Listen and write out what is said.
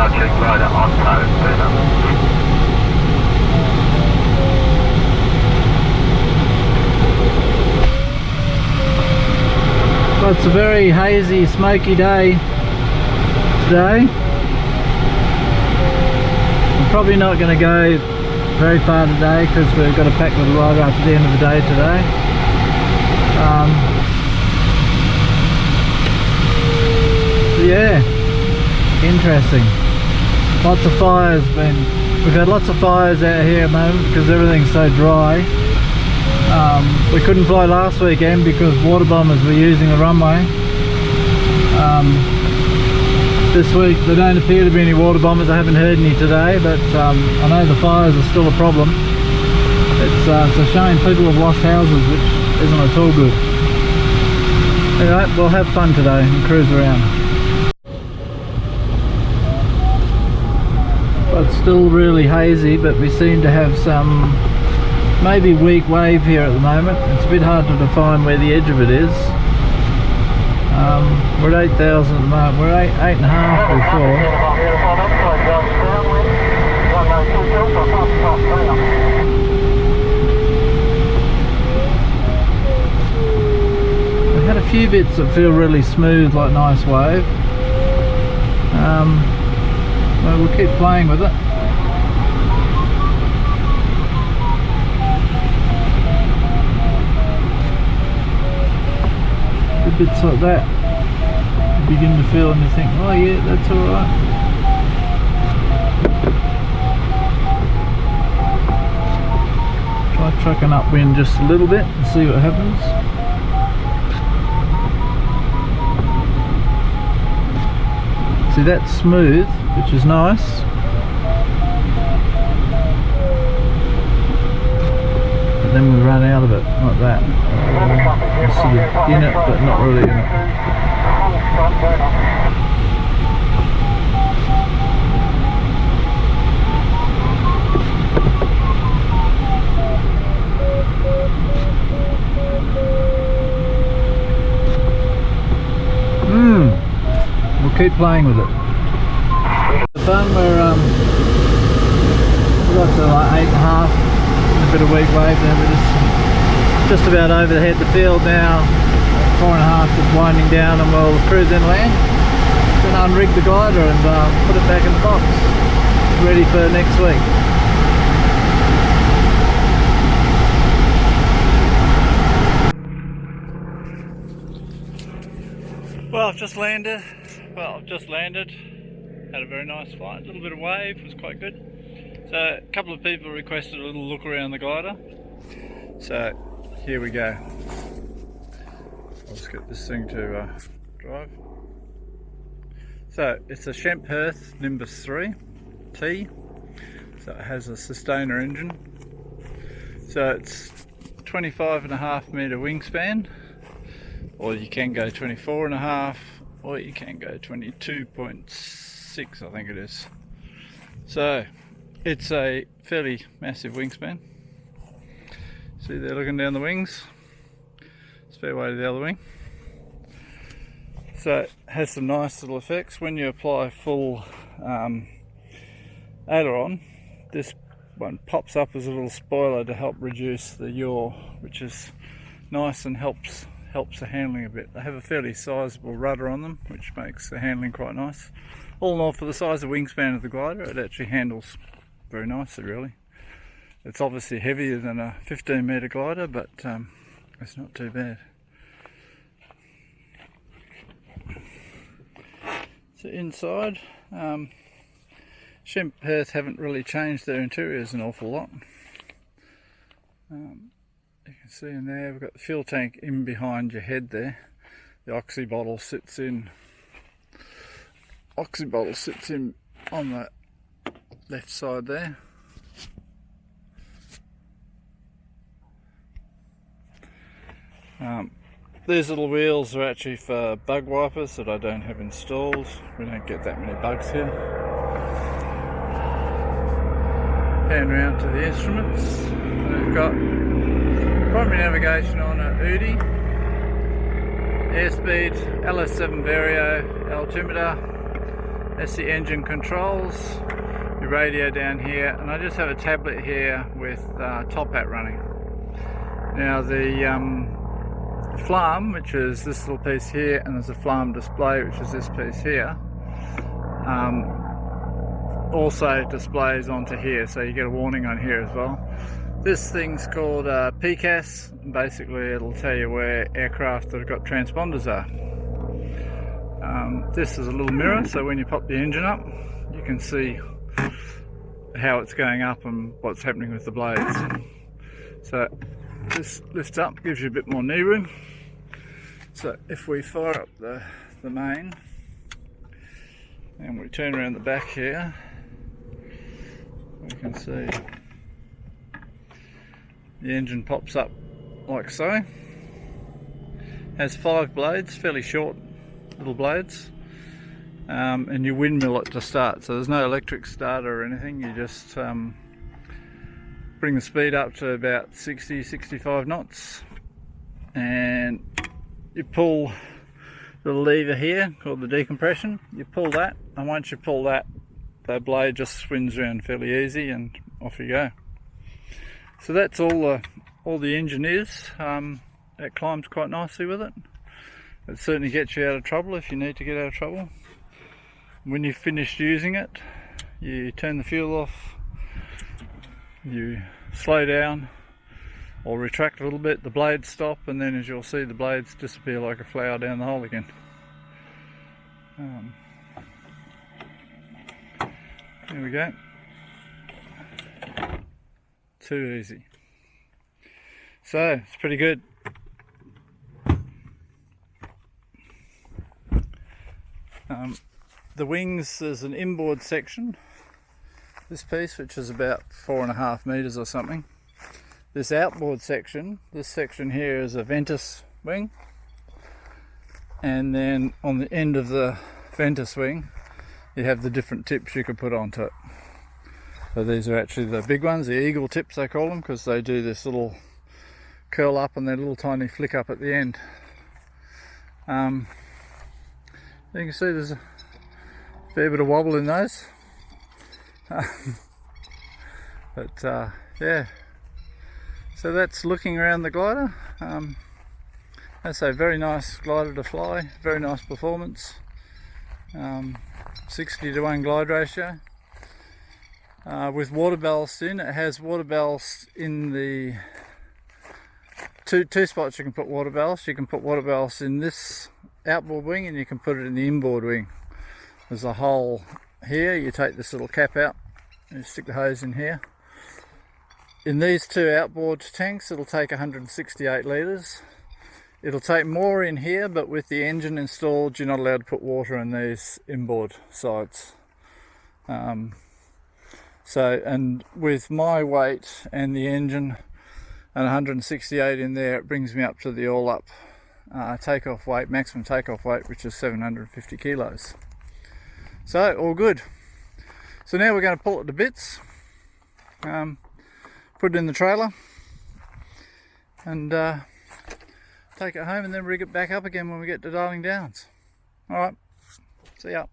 Roger, glider on code, Well, it's a very hazy, smoky day today. I'm probably not going to go very far today because we've got to pack the glider up at the end of the day today. Yeah, interesting. Lots of fires we've had lots of fires out here at the moment because everything's so dry. We couldn't fly last weekend because water bombers were using the runway. This week there don't appear to be any water bombers. I haven't heard any today, but I know the fires are still a problem. It's a shame people have lost houses, which isn't at all good. Anyway, we'll have fun today and cruise around. Well, it's still really hazy, but we seem to have some maybe weak wave here at the moment. It's a bit hard to define where the edge of it is. We're at 8,000 at the moment. We're 8.5 before. We had a few bits that feel really smooth, like nice wave. Well, we'll keep playing with it. Bits like that you begin to feel and you think, oh yeah, that's alright. Try trucking upwind just a little bit and see what happens. See, that's smooth, which is nice. But then we run out of it like that. We're sort of in it, but not really in it. We'll keep playing with it. The fun, we got to like 8.5, a bit of weak wave, then we're just about overhead the field now. 4.5 is winding down and we'll cruise inland. Then unrig the glider and put it back in the box, ready for next week. Well, I've just landed. Had a very nice flight. A little bit of wave, was quite good. So a couple of people requested a little look around the glider. So here we go. Let's get this thing to drive. So it's a Shemp Nimbus 3 T. So it has a Sustainer engine. So it's 25.5 metre wingspan, or you can go 24.5, or you can go 22.6, I think it is. So it's a fairly massive wingspan. See there, looking down the wings. It's a fair way to the other wing. So it has some nice little effects. When you apply full aileron, this one pops up as a little spoiler to help reduce the yaw, which is nice and helps the handling a bit. They have a fairly sizable rudder on them, which makes the handling quite nice. All in all, for the size of wingspan of the glider, it actually handles very nicely, really. It's obviously heavier than a 15 metre glider, but it's not too bad. So inside, Shemp haven't really changed their interiors an awful lot. You can see in there, we've got the fuel tank in behind your head there. The oxy bottle sits in on the left side there. These little wheels are actually for bug wipers that I don't have installed. We don't get that many bugs here. Pan round to the instruments. We've got primary navigation on a UDI, airspeed, LS7 Vario altimeter, That's the engine controls, your radio down here, and I just have a tablet here with Top Hat running. Now the flam, which is this little piece here, and there's a flam display, which is this piece here, also displays onto here, so you get a warning on here as well. This thing's called PCAS, and basically it'll tell you where aircraft that have got transponders are. This is a little mirror, so when you pop the engine up, you can see how it's going up and what's happening with the blades. So this lifts up, gives you a bit more knee room. So if we fire up the main and we turn around the back here, we can see the engine pops up like so. Has 5 blades, fairly short little blades, and you windmill it to start, so there's no electric starter or anything. You just bring the speed up to about 60-65 knots, and you pull the lever here called the decompression. You pull that, and once you pull that, the blade just spins around fairly easy, and off you go. So that's all the engine is. It climbs quite nicely with it. It certainly gets you out of trouble if you need to get out of trouble. When you've finished using it, you turn the fuel off, you slow down or retract a little bit, the blades stop, and then as you'll see, the blades disappear like a flower down the hole again. There we go. Too easy. So it's pretty good. The wings, there's an inboard section, this piece, which is about 4.5 meters or something. This outboard section, this section here, is a Ventus wing, and then on the end of the Ventus wing you have the different tips you could put onto it. So these are actually the big ones, the eagle tips they call them, because they do this little curl up and then a little tiny flick up at the end. You can see there's a fair bit of wobble in those. Yeah, so that's looking around the glider. I say very nice glider to fly, very nice performance. 60:1 glide ratio. With water ballast in, it has water ballast in the two spots you can put water ballast. You can put water ballast in this outboard wing, and you can put it in the inboard wing. There's a hole here, you take this little cap out and stick the hose in here. In these 2 outboard tanks it'll take 168 litres. It'll take more in here, but with the engine installed you're not allowed to put water in these inboard sides. And with my weight and the engine and 168 in there, it brings me up to the all up takeoff weight, maximum takeoff weight, which is 750 kilos. So all good. So now we're going to pull it to bits, put it in the trailer, and take it home, and then rig it back up again when we get to Darling Downs. Alright, see ya.